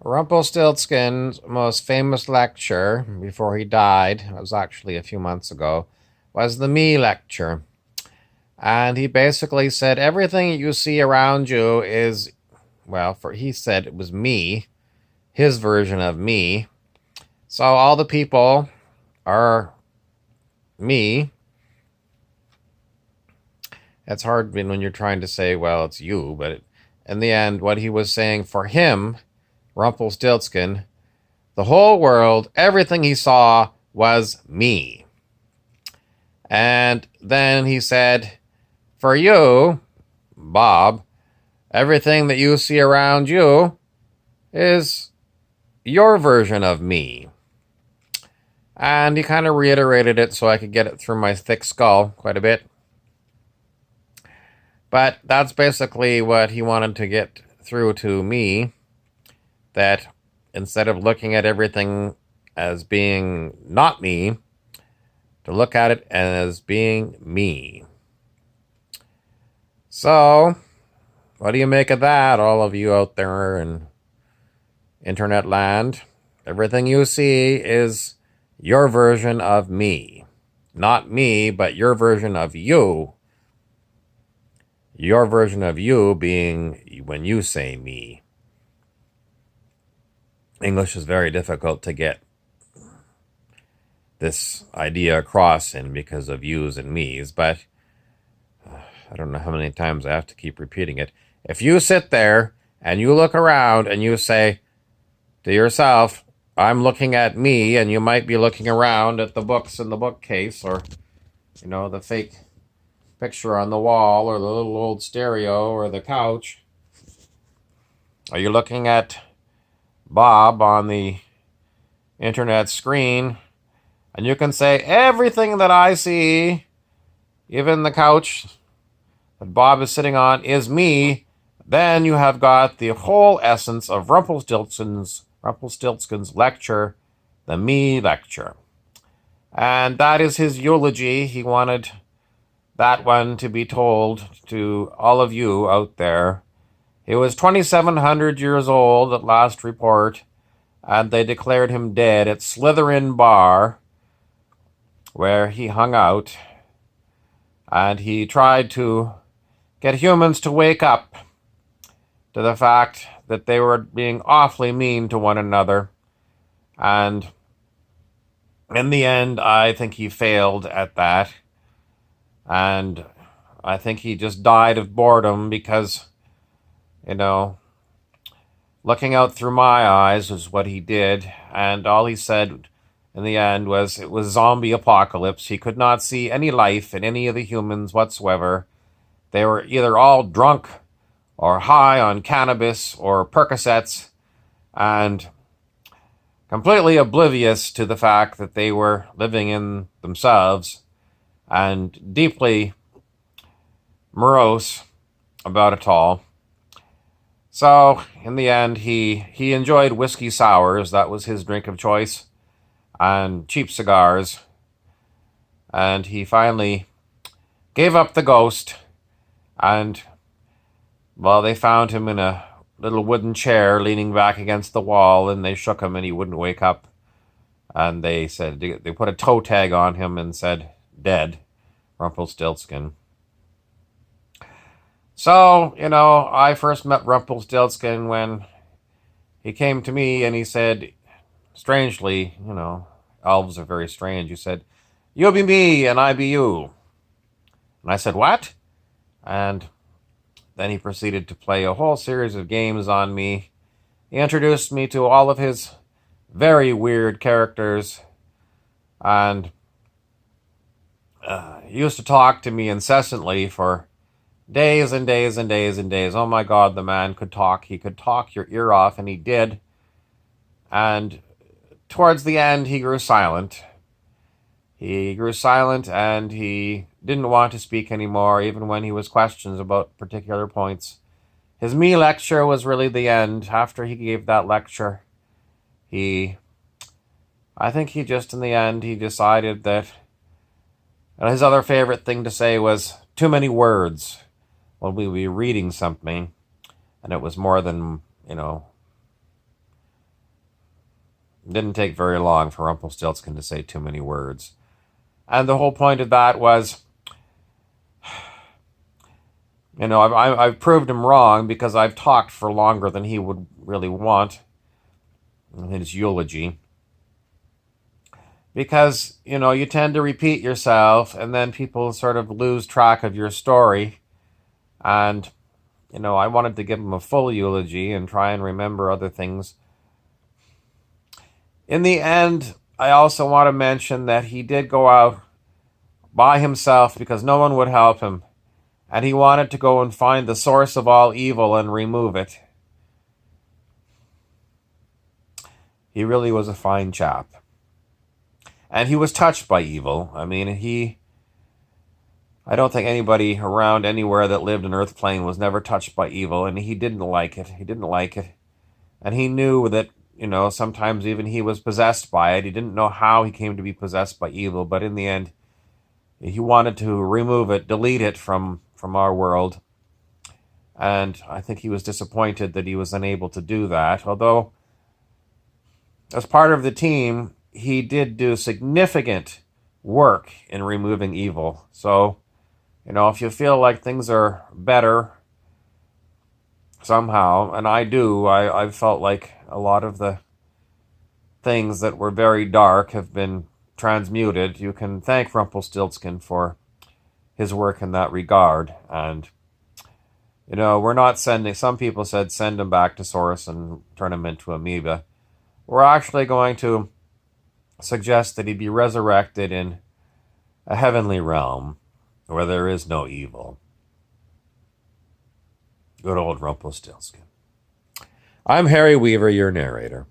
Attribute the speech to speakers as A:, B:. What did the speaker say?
A: Rumpelstiltskin's most famous lecture before he died, it was actually a few months ago, was the me lecture. And he basically said everything you see around you is, well, he said it was me, his version of me. So all the people are me. It's hard when you're trying to say, well, it's you, but in the end, what he was saying for him, Rumpelstiltskin, the whole world, everything he saw was me. And then he said, for you, Bob, everything that you see around you is your version of me. And he kind of reiterated it so I could get it through my thick skull quite a bit. But that's basically what he wanted to get through to me, that instead of looking at everything as being not me, to look at it as being me. So, what do you make of that, all of you out there in internet land? Everything you see is your version of me. Not me, but your version of you. Your version of you being when you say me. English is very difficult to get this idea across in because of yous and me's, but I don't know how many times I have to keep repeating it. If you sit there and you look around and you say to yourself, I'm looking at me, and you might be looking around at the books in the bookcase, or, the fake picture on the wall, or the little old stereo, or the couch. Are you looking at Bob on the internet screen? And you can say, everything that I see, even the couch that Bob is sitting on, is me. Then you have got the whole essence of Rumpelstiltskin's lecture, the me lecture. And that is his eulogy. He wanted that one to be told to all of you out there. He was 2,700 years old at last report, and they declared him dead at Slytherin Bar, where he hung out, and he tried to get humans to wake up to the fact that they were being awfully mean to one another. And in the end, I think he failed at that. And I think he just died of boredom because, looking out through my eyes was what he did. And all he said in the end was it was zombie apocalypse. He could not see any life in any of the humans whatsoever. They were either all drunk or high on cannabis or Percocets, and completely oblivious to the fact that they were living in themselves, and deeply morose about it all. So, in the end, he enjoyed whiskey sours. That was his drink of choice, and cheap cigars. And he finally gave up the ghost, and, well, they found him in a little wooden chair leaning back against the wall, and they shook him and he wouldn't wake up. And they put a toe tag on him and said, dead, Rumpelstiltskin. So, I first met Rumpelstiltskin when he came to me and he said, strangely, elves are very strange. He said, you be me and I be you. And I said, what? And then he proceeded to play a whole series of games on me. He introduced me to all of his very weird characters, and he used to talk to me incessantly for days and days and days and days. Oh my God, the man could talk. He could talk your ear off, and he did. And towards the end, he grew silent. He grew silent, and he didn't want to speak anymore, even when he was questioned about particular points. His me lecture was really the end. After he gave that lecture, I think he just, in the end, he decided that his other favorite thing to say was too many words when we would be reading something, and it was more than, It didn't take very long for Rumpelstiltskin to say too many words. And the whole point of that was, I've proved him wrong because I've talked for longer than he would really want in his eulogy. Because, you tend to repeat yourself and then people sort of lose track of your story. And, I wanted to give him a full eulogy and try and remember other things. In the end, I also want to mention that he did go out by himself because no one would help him. And he wanted to go and find the source of all evil and remove it. He really was a fine chap. And he was touched by evil. I don't think anybody around anywhere that lived in Earth Plane was never touched by evil, and he didn't like it. And he knew that, sometimes even he was possessed by it. He didn't know how he came to be possessed by evil, but in the end, he wanted to remove it, delete it from our world. And I think he was disappointed that he was unable to do that. Although, as part of the team, he did do significant work in removing evil. So, if you feel like things are better somehow, and I've felt like a lot of the things that were very dark have been transmuted, you can thank Rumpelstiltskin for his work in that regard. And, we're not some people said send him back to Source and turn him into amoeba. We're actually going to suggest that he be resurrected in a heavenly realm where there is no evil. Good old Rumpelstiltskin. I'm Harry Weaver, your narrator.